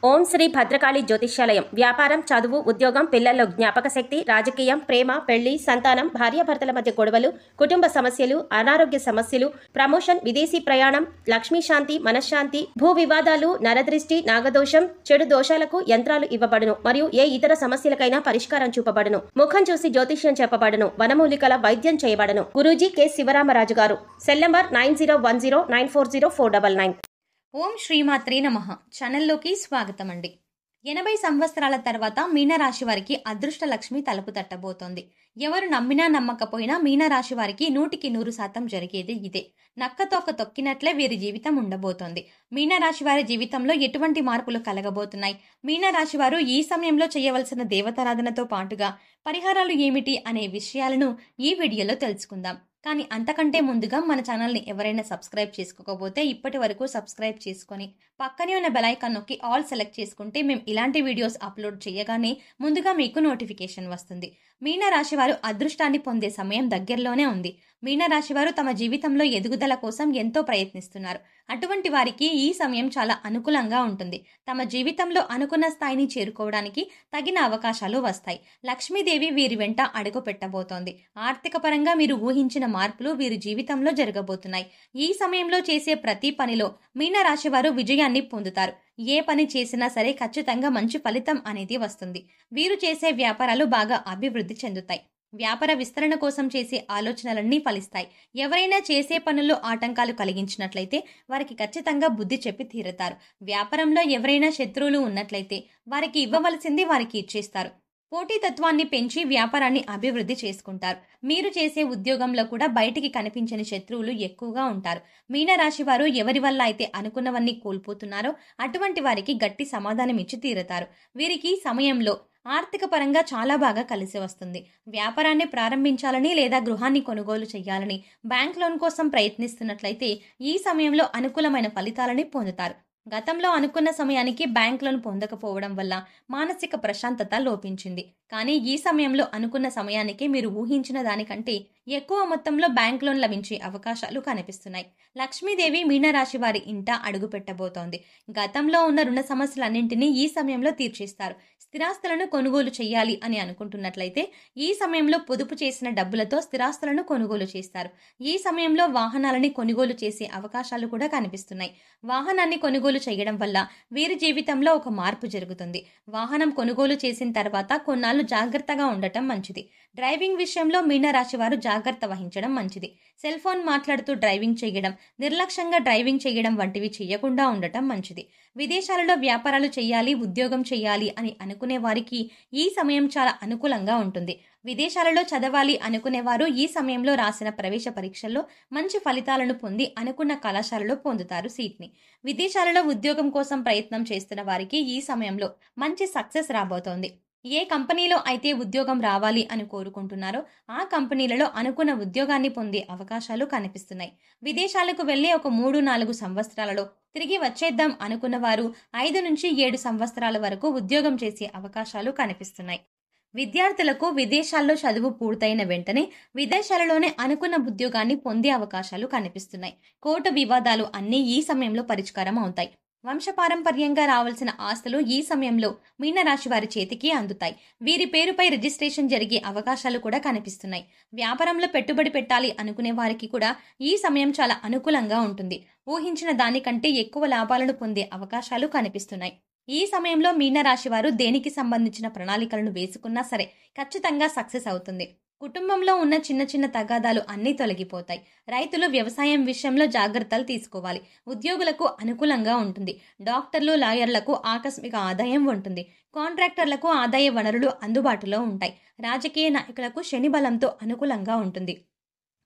ఓం శ్రీ భద్రకాళి జ్యోతిష్యాలయం. వ్యాపారం, చదువు, ఉద్యోగం, పిల్లల్లో జ్ఞాపక శక్తి, రాజకీయం, ప్రేమ, పెళ్లి, సంతానం, భార్యాభర్తల మధ్య గొడవలు, కుటుంబ సమస్యలు, అనారోగ్య సమస్యలు, ప్రమోషన్, విదేశీ ప్రయాణం, లక్ష్మీ శాంతి, మనశ్శాంతి, భూ వివాదాలు, నరదృష్టి, నాగదోషం, చెడు దోషాలకు యంత్రాలు ఇవ్వబడును మరియు ఏ ఇతర సమస్యలకైనా పరిష్కారం చూపబడును. ముఖం చూసి జ్యోతిష్యం చెప్పబడును. వనమూలికల వైద్యం చేయబడును. గురూజీ కె శివరామరాజు గారు. Cell number 9010940499. ఓం శ్రీమాత్రే నమః. ఛానల్లోకి స్వాగతం అండి. 80 సంవత్సరాల తర్వాత మీనరాశి వారికి అదృష్ట లక్ష్మి తలుపు తట్టబోతోంది. ఎవరు నమ్మినా నమ్మకపోయినా మీనరాశి వారికి 100% జరిగేది ఇదే. నక్కతోక తొక్కినట్లే వీరి జీవితం ఉండబోతోంది. మీనరాశి వారి జీవితంలో ఎటువంటి మార్పులు కలగబోతున్నాయి, మీనరాశి వారు ఈ సమయంలో చేయవలసిన దేవతారాధనతో పాటుగా పరిహారాలు ఏమిటి అనే విషయాలను ఈ వీడియోలో తెలుసుకుందాం. కానీ అంతకంటే ముందుగా మన ఛానల్ని ఎవరైనా సబ్స్క్రైబ్ చేసుకోకపోతే ఇప్పటి వరకు సబ్స్క్రైబ్ చేసుకొని పక్కనే ఉన్న బెల్ ఐకాన్ నొక్కి ఆల్ సెలెక్ట్ చేసుకుంటే మేము ఇలాంటి వీడియోస్ అప్లోడ్ చేయగానే ముందుగా మీకు నోటిఫికేషన్ వస్తుంది. మీనరాశి వారు అదృష్టాన్ని పొందే సమయం దగ్గరలోనే ఉంది. మీనరాశి వారు తమ జీవితంలో ఎదుగుదల కోసం ఎంతో ప్రయత్నిస్తున్నారు. అటువంటి వారికి ఈ సమయం చాలా అనుకూలంగా ఉంటుంది. తమ జీవితంలో అనుకున్న స్థాయిని చేరుకోవడానికి తగిన అవకాశాలు వస్తాయి. లక్ష్మీదేవి వీరి వెంట అడుగు పెట్టబోతోంది. ఆర్థిక పరంగా మీరు ఊహించిన మార్పులు వీరి జీవితంలో జరగబోతున్నాయి. ఈ సమయంలో చేసే ప్రతి పనిలో మీనరాశి వారు విజయాన్ని పొందుతారు. ఏ పని చేసినా సరే ఖచ్చితంగా మంచి ఫలితం అనేది వస్తుంది. వీరు చేసే వ్యాపారాలు బాగా అభివృద్ధి చెందుతాయి. వ్యాపార విస్తరణ కోసం చేసే ఆలోచనలన్నీ ఫలిస్తాయి. ఎవరైనా చేసే పనుల్లో ఆటంకాలు కలిగించినట్లయితే వారికి ఖచ్చితంగా బుద్ధి చెప్పి తీరుతారు. వ్యాపారంలో ఎవరైనా శత్రువులు ఉన్నట్లయితే వారికి ఇవ్వవలసింది వారికి ఇచ్చేస్తారు. పోటీతత్వాన్ని పెంచి వ్యాపారాన్ని అభివృద్ధి చేసుకుంటారు. మీరు చేసే ఉద్యోగంలో కూడా బయటికి కనిపించని శత్రువులు ఎక్కువగా ఉంటారు. మీనరాశి వారు ఎవరి వల్ల అయితే అనుకున్నవన్నీ కోల్పోతున్నారో అటువంటి వారికి గట్టి సమాధానం ఇచ్చి తీరుతారు. వీరికి సమయంలో ఆర్థిక పరంగా చాలా బాగా కలిసి వస్తుంది. వ్యాపారాన్ని ప్రారంభించాలని లేదా గృహాన్ని కొనుగోలు చేయాలని బ్యాంక్ లోన్ కోసం ప్రయత్నిస్తున్నట్లయితే ఈ సమయంలో అనుకూలమైన ఫలితాలని పొందుతారు. గతంలో అనుకున్న సమయానికి బ్యాంక్ లోన్ పొందకపోవడం వల్ల మానసిక ప్రశాంతత లోపించింది. కానీ ఈ సమయంలో అనుకున్న సమయానికి మీరు ఊహించిన దానికంటే ఎక్కువ మొత్తంలో బ్యాంక్ లోన్ లభించే అవకాశాలు కనిపిస్తున్నాయి. లక్ష్మీదేవి మీనరాశి వారి ఇంట అడుగు పెట్టబోతోంది. గతంలో ఉన్న రుణ సమస్యలన్నింటినీ ఈ సమయంలో తీర్చేస్తారు. స్థిరాస్తులను కొనుగోలు చేయాలి అని అనుకుంటున్నట్లయితే ఈ సమయంలో పొదుపు చేసిన డబ్బులతో స్థిరాస్తులను కొనుగోలు చేస్తారు. ఈ సమయంలో వాహనాలని కొనుగోలు చేసే అవకాశాలు కూడా కనిపిస్తున్నాయి. వాహనాన్ని కొనుగోలు చేయడం వల్ల వీరి జీవితంలో ఒక మార్పు జరుగుతుంది. వాహనం కొనుగోలు చేసిన తర్వాత కొన్నాళ్ళు జాగ్రత్తగా ఉండటం మంచిది. డ్రైవింగ్ విషయంలో మీనరాశి వారు జాగ్రత్త వహించడం మంచిది. సెల్ ఫోన్ మాట్లాడుతూ డ్రైవింగ్ చేయడం, నిర్లక్ష్యంగా డ్రైవింగ్ చేయడం వంటివి చేయకుండా ఉండటం మంచిది. విదేశాలలో వ్యాపారాలు చేయాలి, ఉద్యోగం చేయాలి అని అనుకునే వారికి ఈ సమయం చాలా అనుకూలంగా ఉంటుంది. విదేశాలలో చదవాలి అనుకునేవారు ఈ సమయంలో రాసిన ప్రవేశ పరీక్షల్లో మంచి ఫలితాలను పొంది అనుకున్న కళాశాలలో పొందుతారు సీట్ని. విదేశాలలో ఉద్యోగం కోసం ప్రయత్నం చేస్తున్న వారికి ఈ సమయంలో మంచి సక్సెస్ రాబోతోంది. ఏ కంపెనీలో అయితే ఉద్యోగం రావాలి అని కోరుకుంటున్నారో ఆ కంపెనీలలో అనుకున్న ఉద్యోగాన్ని పొందే అవకాశాలు కనిపిస్తున్నాయి. విదేశాలకు వెళ్లే ఒక 3-4 సంవత్సరాలలో తిరిగి వచ్చేద్దాం అనుకున్న వారు 5 నుంచి 7 సంవత్సరాల వరకు ఉద్యోగం చేసే అవకాశాలు కనిపిస్తున్నాయి. విద్యార్థులకు విదేశాల్లో చదువు పూర్తయిన వెంటనే విదేశాలలోనే అనుకున్న ఉద్యోగాన్ని పొందే అవకాశాలు కనిపిస్తున్నాయి. కోర్టు వివాదాలు అన్నీ ఈ సమయంలో పరిష్కారం అవుతాయి. వంశపారంపర్యంగా రావాల్సిన ఆస్తులు ఈ సమయంలో మీనరాశి వారి చేతికి అందుతాయి. వీరి పేరుపై రిజిస్ట్రేషన్ జరిగే అవకాశాలు కూడా కనిపిస్తున్నాయి. వ్యాపారంలో పెట్టుబడి పెట్టాలి అనుకునే వారికి కూడా ఈ సమయం చాలా అనుకూలంగా ఉంటుంది. ఊహించిన దానికంటే ఎక్కువ లాభాలను పొందే అవకాశాలు కనిపిస్తున్నాయి. ఈ సమయంలో మీనరాశి వారు దేనికి సంబంధించిన ప్రణాళికలను వేసుకున్నా సరే ఖచ్చితంగా సక్సెస్ అవుతుంది. కుటుంబంలో ఉన్న చిన్న చిన్న తగాదాలు అన్నీ తొలగిపోతాయి. రైతులు వ్యవసాయం విషయంలో జాగ్రత్తలు తీసుకోవాలి. ఉద్యోగులకు అనుకూలంగా ఉంటుంది. డాక్టర్లు, లాయర్లకు ఆకస్మిక ఆదాయం ఉంటుంది. కాంట్రాక్టర్లకు ఆదాయ వనరులు అందుబాటులో ఉంటాయి. రాజకీయ నాయకులకు శని బలంతో అనుకూలంగా ఉంటుంది.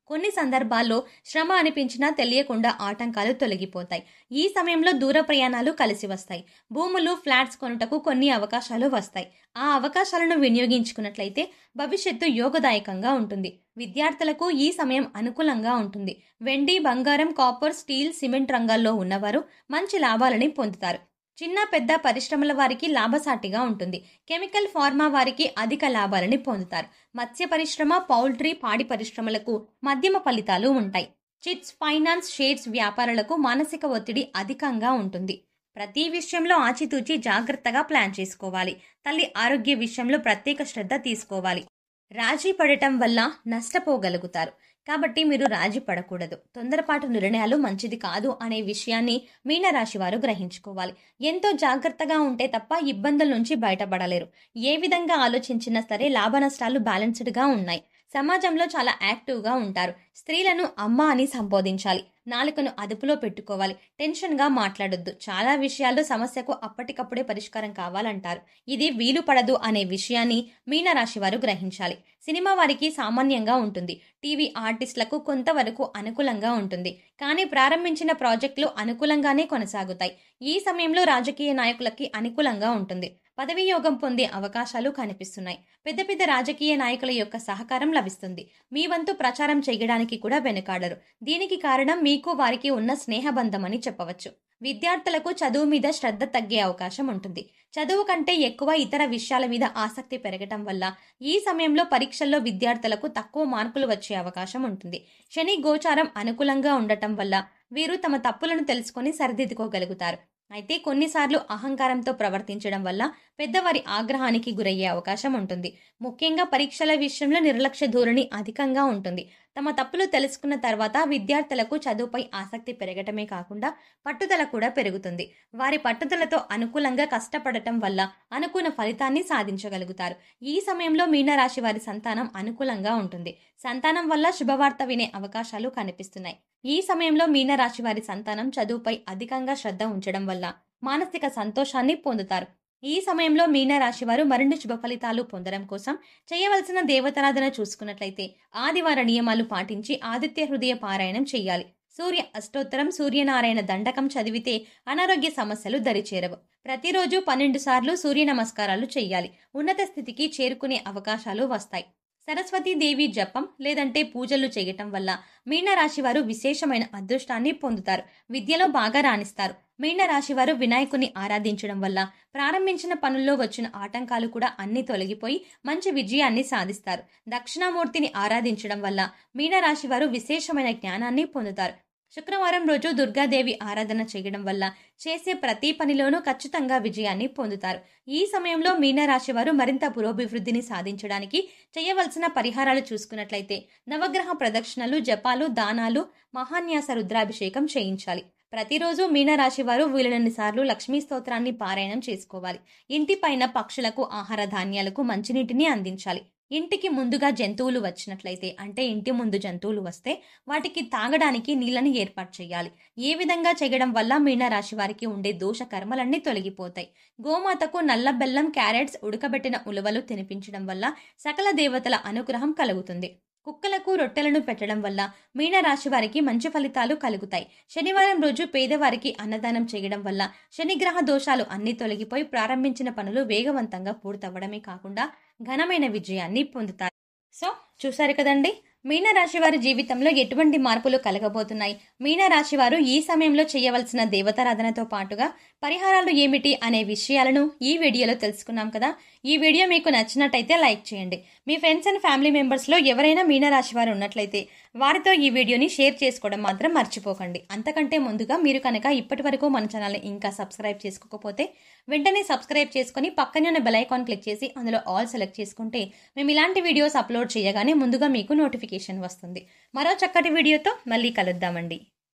కొన్ని సందర్భాల్లో శ్రమ అనిపించినా తెలియకుండా ఆటంకాలు తొలగిపోతాయి. ఈ సమయంలో దూర ప్రయాణాలు కలిసి వస్తాయి. భూములు, ఫ్లాట్స్ కొనుటకు కొన్ని అవకాశాలు వస్తాయి. ఆ అవకాశాలను వినియోగించుకున్నట్లయితే భవిష్యత్తు యోగదాయకంగా ఉంటుంది. విద్యార్థులకు ఈ సమయం అనుకూలంగా ఉంటుంది. వెండి, బంగారం, కాపర్, స్టీల్, సిమెంట్ రంగాల్లో ఉన్నవారు మంచి లాభాలని పొందుతారు. చిన్న పెద్ద పరిశ్రమల వారికి లాభసాటిగా ఉంటుంది. కెమికల్, ఫార్మా వారికి అధిక లాభాలని పొందుతారు. మత్స్య పరిశ్రమ, పౌల్ట్రీ, పాడి పరిశ్రమలకు మధ్యమ ఫలితాలు ఉంటాయి. చిట్స్, ఫైనాన్స్, షేర్స్ వ్యాపారాలకు మానసిక ఒత్తిడి అధికంగా ఉంటుంది. ప్రతి విషయంలో ఆచితూచి జాగ్రత్తగా ప్లాన్ చేసుకోవాలి. తల్లి ఆరోగ్య విషయంలో ప్రత్యేక శ్రద్ధ తీసుకోవాలి. రాజీ పడటం వల్ల నష్టపోగలుగుతారు. కాబట్టి మీరు రాజీ పడకూడదు. తొందరపాటు నిర్ణయాలు మంచిది కాదు అనే విషయాన్ని మీనరాశి వారు గ్రహించుకోవాలి. ఎంతో జాగ్రత్తగా ఉంటే తప్ప ఇబ్బందుల నుంచి బయటపడలేరు. ఏ విధంగా ఆలోచించినా సరే లాభ నష్టాలు బ్యాలెన్స్డ్గా ఉన్నాయి. సమాజంలో చాలా యాక్టివ్గా ఉంటారు. స్త్రీలను అమ్మ అని సంబోధించాలి. నాలుకను అదుపులో పెట్టుకోవాలి. టెన్షన్గా మాట్లాడొద్దు. చాలా విషయాల్లో సమస్యకు అప్పటికప్పుడే పరిష్కారం కావాలంటారు. ఇది వీలు పడదు అనే విషయాన్ని మీనరాశి వారు గ్రహించాలి. సినిమా వారికి సామాన్యంగా ఉంటుంది. టీవీ ఆర్టిస్టులకు కొంతవరకు అనుకూలంగా ఉంటుంది. కానీ ప్రారంభించిన ప్రాజెక్టులు అనుకూలంగానే కొనసాగుతాయి. ఈ సమయంలో రాజకీయ నాయకులకి అనుకూలంగా ఉంటుంది. పదవీ యోగం పొందే అవకాశాలు కనిపిస్తున్నాయి. పెద్ద పెద్ద రాజకీయ నాయకుల యొక్క సహకారం లభిస్తుంది. మీ వంతు ప్రచారం చేయడానికి కూడా వెనుకాడరు. దీనికి కారణం మీకు వారికి ఉన్న స్నేహబంధం అని చెప్పవచ్చు. విద్యార్థులకు చదువు మీద శ్రద్ధ తగ్గే అవకాశం ఉంటుంది. చదువు కంటే ఎక్కువ ఇతర విషయాల మీద ఆసక్తి పెరగటం వల్ల ఈ సమయంలో పరీక్షల్లో విద్యార్థులకు తక్కువ మార్కులు వచ్చే అవకాశం ఉంటుంది. శని గోచారం అనుకూలంగా ఉండటం వల్ల వీరు తమ తప్పులను తెలుసుకొని సరిదిద్దుకోగలుగుతారు. అయితే కొన్నిసార్లు అహంకారంతో ప్రవర్తించడం వల్ల పెద్దవారి ఆగ్రహానికి గురయ్యే అవకాశం ఉంటుంది. ముఖ్యంగా పరీక్షల విషయంలో నిర్లక్ష్య ధోరణి అధికంగా ఉంటుంది. తమ తప్పులు తెలుసుకున్న తర్వాత విద్యార్థులకు చదువుపై ఆసక్తి పెరగటమే కాకుండా పట్టుదల కూడా పెరుగుతుంది. వారి పట్టుదలతో అనుకూలంగా కష్టపడటం వల్ల అనుకున్న ఫలితాన్ని సాధించగలుగుతారు. ఈ సమయంలో మీనరాశి వారి సంతానం అనుకూలంగా ఉంటుంది. సంతానం వల్ల శుభవార్త వినే అవకాశాలు కనిపిస్తున్నాయి. ఈ సమయంలో మీనరాశి వారి సంతానం చదువుపై అధికంగా శ్రద్ధ ఉంచడం వల్ల మానసిక సంతోషాన్ని పొందుతారు. ఈ సమయంలో మీనరాశి వారు మరిన్ని శుభ ఫలితాలు పొందడం కోసం చేయవలసిన దేవతారాధన చూసుకున్నట్లయితే ఆదివార నియమాలు పాటించి ఆదిత్య హృదయ పారాయణం చేయాలి. సూర్య అష్టోత్తరం, సూర్యనారాయణ దండకం చదివితే అనారోగ్య సమస్యలు దరిచేరవు. ప్రతిరోజు 12 సార్లు సూర్య నమస్కారాలు చేయాలి. ఉన్నత స్థితికి చేరుకునే అవకాశాలు వస్తాయి. సరస్వతీదేవి జపం లేదంటే పూజలు చేయటం వల్ల మీనరాశి వారు విశేషమైన అదృష్టాన్ని పొందుతారు. విద్యలో బాగా రాణిస్తారు. మీనరాశి వారు వినాయకుని ఆరాధించడం వల్ల ప్రారంభించిన పనుల్లో వచ్చిన ఆటంకాలు కూడా అన్ని తొలగిపోయి మంచి విజయాన్ని సాధిస్తారు. దక్షిణామూర్తిని ఆరాధించడం వల్ల మీనరాశి వారు విశేషమైన జ్ఞానాన్ని పొందుతారు. శుక్రవారం రోజు దుర్గాదేవి ఆరాధన చేయడం వల్ల చేసే ప్రతి పనిలోనూ ఖచ్చితంగా విజయాన్ని పొందుతారు. ఈ సమయంలో మీనరాశి వారు మరింత పురోభివృద్ధిని సాధించడానికి చేయవలసిన పరిహారాలు చూసుకున్నట్లయితే నవగ్రహ ప్రదక్షిణలు, జపాలు, దానాలు, మహాన్యాస రుద్రాభిషేకం చేయించాలి. ప్రతిరోజు మీనరాశి వారు వీలైనన్ని సార్లు లక్ష్మీ స్తోత్రాన్ని పారాయణం చేసుకోవాలి. ఇంటిపైన పక్షులకు ఆహార ధాన్యాలకు మంచినీటిని అందించాలి. ఇంటికి ముందుగా జంతువులు వచ్చినట్లయితే, అంటే ఇంటి ముందు జంతువులు వస్తే వాటికి తాగడానికి నీళ్ళని ఏర్పాటు చేయాలి. ఏ విధంగా చేయడం వల్ల మీనరాశి వారికి ఉండే దోష కర్మలన్నీ తొలగిపోతాయి. గోమాతకు నల్ల బెల్లం, క్యారెట్స్, ఉడకబెట్టిన ఉలవలు తినిపించడం వల్ల సకల దేవతల అనుగ్రహం కలుగుతుంది. కుక్కలకు రొట్టెలను పెట్టడం వల్ల మీనరాశి వారికి మంచి ఫలితాలు కలుగుతాయి. శనివారం రోజు పేదవారికి అన్నదానం చేయడం వల్ల శనిగ్రహ దోషాలు అన్ని తొలగిపోయి ప్రారంభించిన పనులు వేగవంతంగా పూర్తవ్వడమే కాకుండా ఘనమైన విజయాన్ని పొందుతారు. సో చూసారు కదండి, మీనరాశి వారి జీవితంలో ఎటువంటి మార్పులు కలగబోతున్నాయి, మీనరాశి వారు ఈ సమయంలో చేయవలసిన దేవతారాధనతో పాటుగా పరిహారాలు ఏమిటి అనే విషయాలను ఈ వీడియోలో తెలుసుకున్నాం కదా. ఈ వీడియో మీకు నచ్చినట్టయితే లైక్ చేయండి. మీ ఫ్రెండ్స్ అండ్ ఫ్యామిలీ మెంబర్స్లో ఎవరైనా మీనరాశి వారు ఉన్నట్లయితే వారితో ఈ వీడియోని షేర్ చేసుకోవడం మాత్రం మర్చిపోకండి. అంతకంటే ముందుగా మీరు కనుక ఇప్పటి వరకు మన ఛానల్ని ఇంకా సబ్స్క్రైబ్ చేసుకోకపోతే వెంటనే సబ్స్క్రైబ్ చేసుకుని పక్కనే ఉన్న బెల్ ఐకాన్ క్లిక్ చేసి అందులో ఆల్ సెలెక్ట్ చేసుకుంటే మేము ఇలాంటి వీడియోస్ అప్లోడ్ చేయగానే ముందుగా మీకు నోటిఫికేషన్ వస్తుంది. మరో చక్కటి వీడియోతో మళ్ళీ కలుద్దామండి.